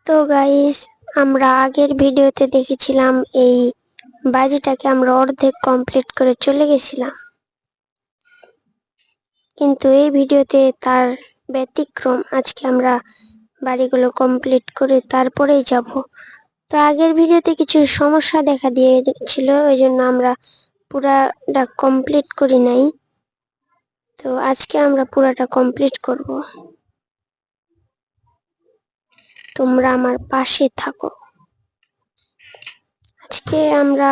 তো গাইস, আমরা আগের ভিডিওতে দেখেছিলাম এই বাড়িটাকে আমরা অর্ধেক কমপ্লিট করে চলে গেছিলাম, কিন্তু এই ভিডিওতে তার ব্যতিক্রম। আজকে আমরা বাড়িগুলো কমপ্লিট করে তারপরেই যাব। তো আগের ভিডিওতে কিছু সমস্যা দেখা দিয়েছিল, ওই জন্য আমরা পুরাটা কমপ্লিট করি নাই। তো আজকে আমরা পুরাটা কমপ্লিট করব, তোমরা আমার পাশে থাকো। আজকে আমরা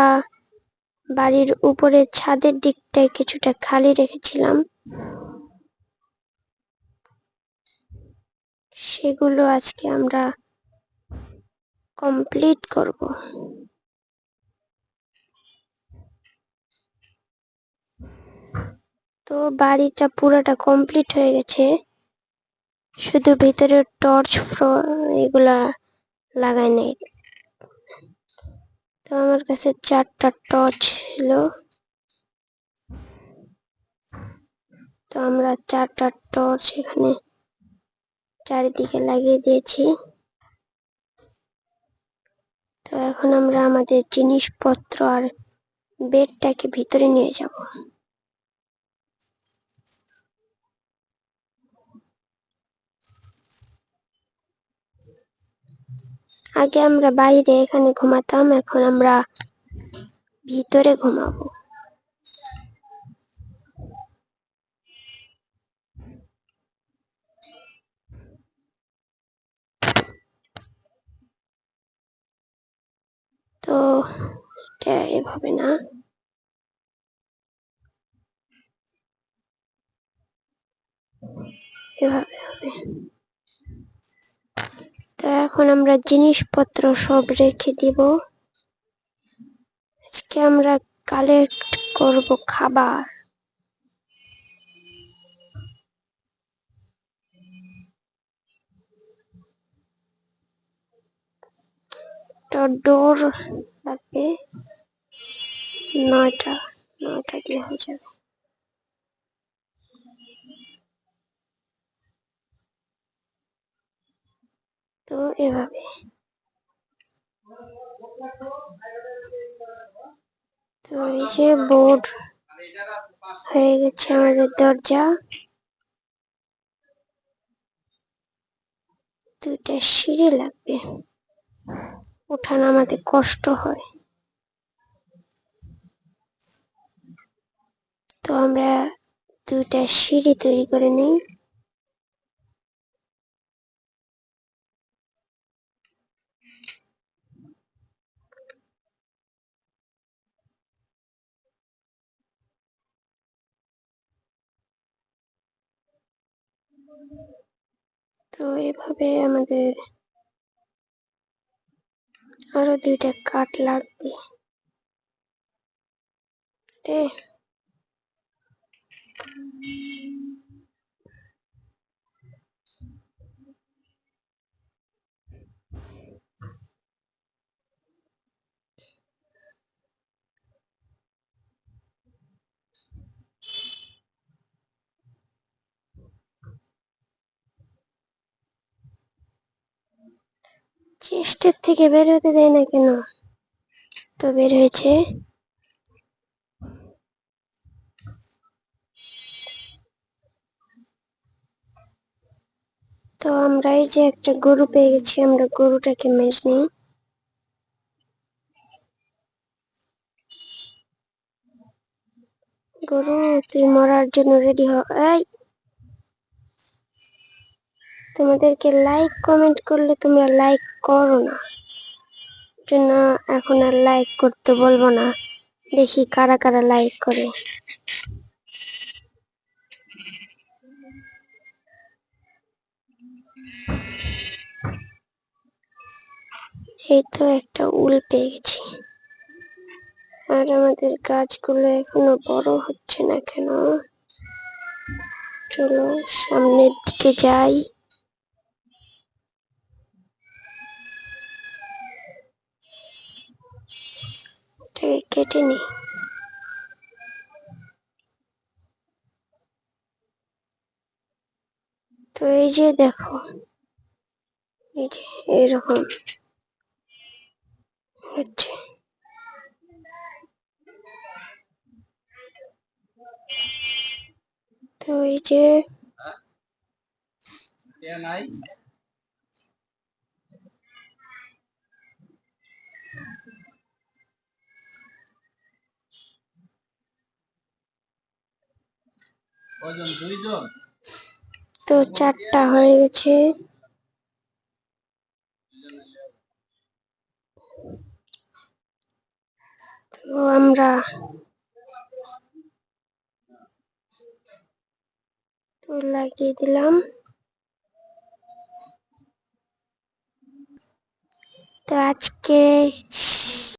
বাড়ির উপরের ছাদের দিকটায় কিছুটা খালি রেখেছিলাম, সেগুলো আজকে আমরা কমপ্লিট করব। তো বাড়িটা পুরোটা কমপ্লিট হয়ে গেছে, শুধু ভিতরে টর্চ এগুলা লাগাই নাই। তো আমার কাছে 4টা টর্চ ছিল, তো আমরা 4টা টর্চ এখানে চারিদিকে লাগিয়ে দিয়েছি। তো এখন আমরা আমাদের জিনিসপত্র আর বেডটাকে ভিতরে নিয়ে যাব। আগে আমরা বাইরে এখানে ঘুমাতাম, এখন আমরা ভিতরে ঘুমাবো। তো এটা এভাবে না, এভাবে হবে। তো এখন আমরা জিনিসপত্র সব রেখে দিব। আজকে আমরা কালেক্ট করব খাবার। তো ডোর লাগবে 9টা, 9টা দিয়ে হয়ে যাবে। তো এভাবে, তো এই যে বোর্ড হয়ে গেছে আমাদের দরজা। 2টা সিঁড়ি লাগবে, ওঠা নামাতে কষ্ট হয়। তো আমরা 2টা সিঁড়ি তৈরি করে নিই। তো এভাবে আমাদের আরো 2টা কাঠ লাগবে। চেস্টের থেকে বের হতে দেয় না কেন? তো বের হয়েছে। তো আমরা এই যে একটা গরু পেয়ে গেছি, আমরা গরুটাকে মেরে নিই। গরু, তুই মরার জন্য রেডি হ। এই, তোমাদেরকে লাইক কমেন্ট করলে তোমরা লাইক করো না, জন্য এখন আর লাইক করতে বলবো না। দেখি কারা কারা লাইক করে। এই তো একটা উল পেয়ে গেছি। আর আমাদের গাছগুলো এখনো বড় হচ্ছে না কেন? চলো সামনের দিকে যাই। এটাকে কেটে নি। তো এই যে দেখো, এই যে এরকম হচ্ছে। তো এই যে তো 4টা হয়ে গেছে। তো আমরা তো লাগিয়ে দিলাম। তো আজকে